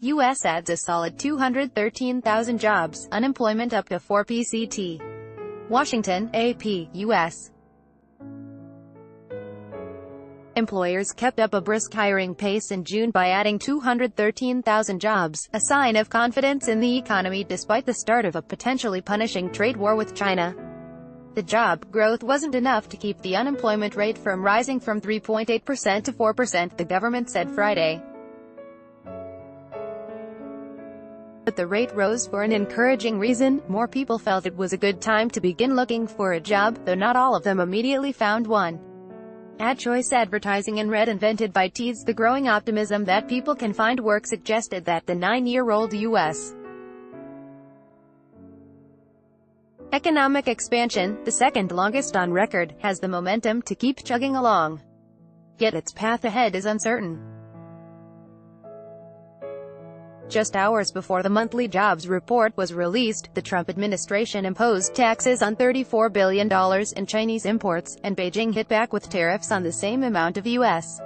U.S. adds a solid 213,000 jobs, unemployment up to 4 PCT. Washington, AP, U.S. Employers kept up a brisk hiring pace in June by adding 213,000 jobs, a sign of confidence in the economy despite the start of a potentially punishing trade war with China. The job growth wasn't enough to keep the unemployment rate from rising from 3.8% to 4%, the government said Friday. But the rate rose for an encouraging reason: more people felt it was a good time to begin looking for a job, though not all of them immediately found one. Ad-choice advertising in red invented by teased the growing optimism that people can find work, suggested that the 9-year-old U.S. economic expansion, the second longest on record, has the momentum to keep chugging along. Yet its path ahead is uncertain. Just hours before the monthly jobs report was released, the Trump administration imposed taxes on $34 billion in Chinese imports, and Beijing hit back with tariffs on the same amount of U.S.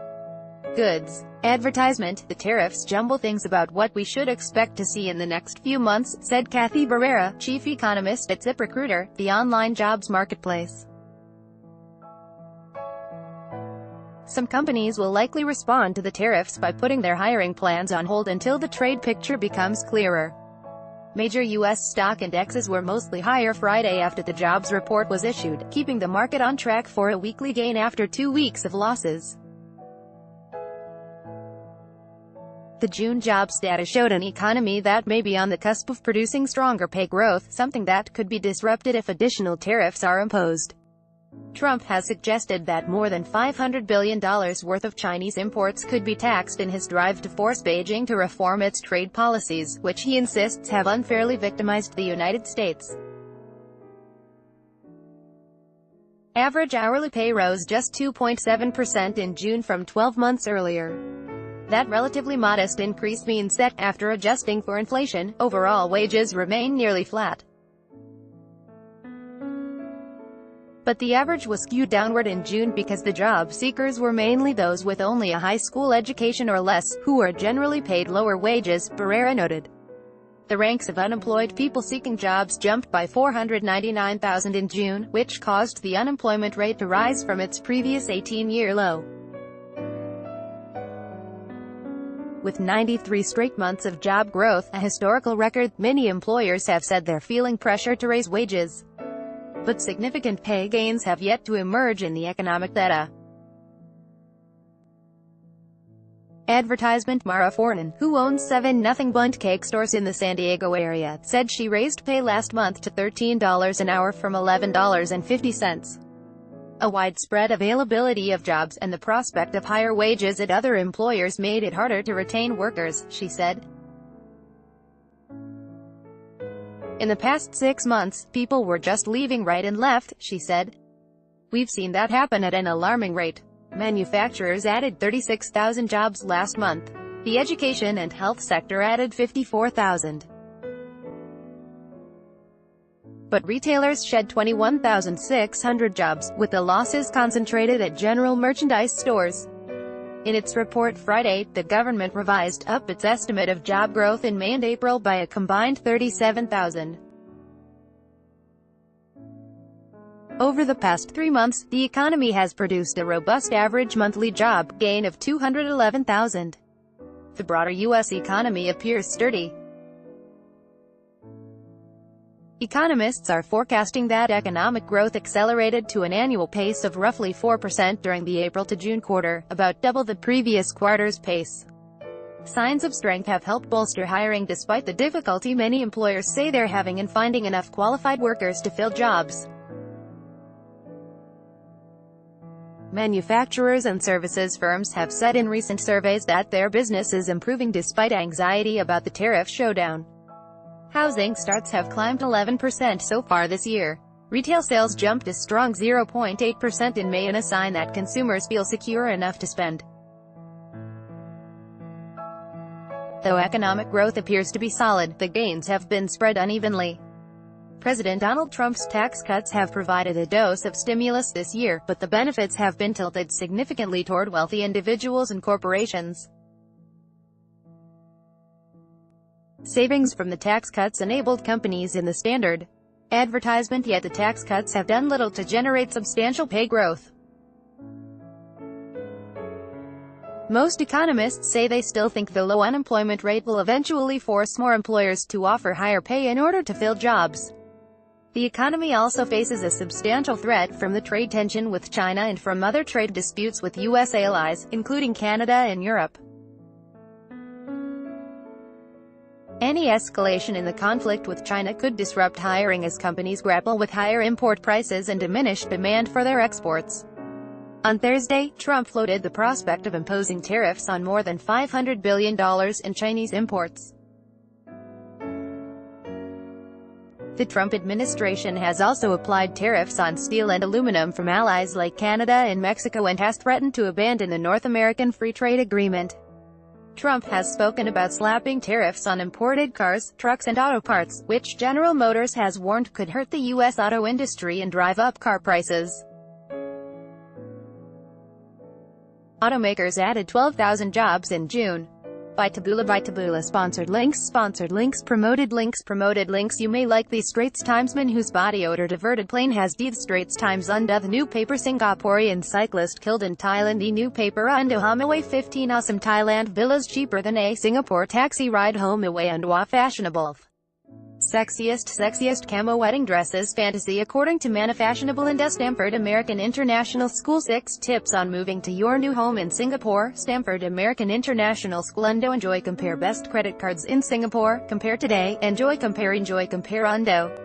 goods. Advertisement: the tariffs jumble things about what we should expect to see in the next few months, said Kathy Barrera, chief economist at ZipRecruiter, the online jobs marketplace. Some companies will likely respond to the tariffs by putting their hiring plans on hold until the trade picture becomes clearer. Major U.S. stock indexes were mostly higher Friday after the jobs report was issued, keeping the market on track for a weekly gain after 2 weeks of losses. The June jobs data showed an economy that may be on the cusp of producing stronger pay growth, something that could be disrupted if additional tariffs are imposed. Trump has suggested that more than $500 billion worth of Chinese imports could be taxed in his drive to force Beijing to reform its trade policies, which he insists have unfairly victimized the United States. Average hourly pay rose just 2.7% in June from 12 months earlier. That relatively modest increase means that, after adjusting for inflation, overall wages remain nearly flat. But the average was skewed downward in June because the job seekers were mainly those with only a high school education or less, who are generally paid lower wages, Barrera noted. The ranks of unemployed people seeking jobs jumped by 499,000 in June, which caused the unemployment rate to rise from its previous 18-year low. With 93 straight months of job growth, a historical record, many employers have said they're feeling pressure to raise wages. But significant pay gains have yet to emerge in the economic data. Advertisement: Mara Fornan, who owns 7 Nothing Bundt cake stores in the San Diego area, said she raised pay last month to $13 an hour from $11.50. A widespread availability of jobs, and the prospect of higher wages at other employers made it harder to retain workers, she said. In the past 6 months, people were just leaving right and left, she said. We've seen that happen at an alarming rate. Manufacturers added 36,000 jobs last month. The education and health sector added 54,000. But retailers shed 21,600 jobs, with the losses concentrated at general merchandise stores. In its report Friday, the government revised up its estimate of job growth in May and April by a combined 37,000. Over the past 3 months, the economy has produced a robust average monthly job gain of 211,000. The broader U.S. economy appears sturdy. Economists are forecasting that economic growth accelerated to an annual pace of roughly 4% during the April to June quarter, about double the previous quarter's pace. Signs of strength have helped bolster hiring despite the difficulty many employers say they're having in finding enough qualified workers to fill jobs. Manufacturers and services firms have said in recent surveys that their business is improving despite anxiety about the tariff showdown. Housing starts have climbed 11% so far this year. Retail sales jumped a strong 0.8% in May, and a sign that consumers feel secure enough to spend. Though economic growth appears to be solid, the gains have been spread unevenly. President Donald Trump's tax cuts have provided a dose of stimulus this year, but the benefits have been tilted significantly toward wealthy individuals and corporations. Savings from the tax cuts enabled companies in the standard advertisement, yet the tax cuts have done little to generate substantial pay growth. Most economists say they still think the low unemployment rate will eventually force more employers to offer higher pay in order to fill jobs. The economy also faces a substantial threat from the trade tension with China and from other trade disputes with U.S. allies, including Canada and Europe. Any escalation in the conflict with China could disrupt hiring as companies grapple with higher import prices and diminished demand for their exports. On Thursday, Trump floated the prospect of imposing tariffs on more than $500 billion in Chinese imports. The Trump administration has also applied tariffs on steel and aluminum from allies like Canada and Mexico and has threatened to abandon the North American Free Trade Agreement. Trump has spoken about slapping tariffs on imported cars, trucks and auto parts, which General Motors has warned could hurt the U.S. auto industry and drive up car prices. Automakers added 12,000 jobs in June. By Taboola Sponsored links Promoted links You may like the Straits Timesman whose body odor diverted plane has the Straits Times Unda the new paper Singaporean cyclist killed in Thailand the new paper Unda away 15 awesome Thailand villas cheaper than a Singapore taxi ride home away and fashionable. Sexiest camo wedding dresses fantasy according to Manafashionable and Stanford American International School 6 tips on moving to your new home in Singapore. Stanford American International School Undo Enjoy Compare best credit cards in Singapore. Compare today. Enjoy Compare Undo.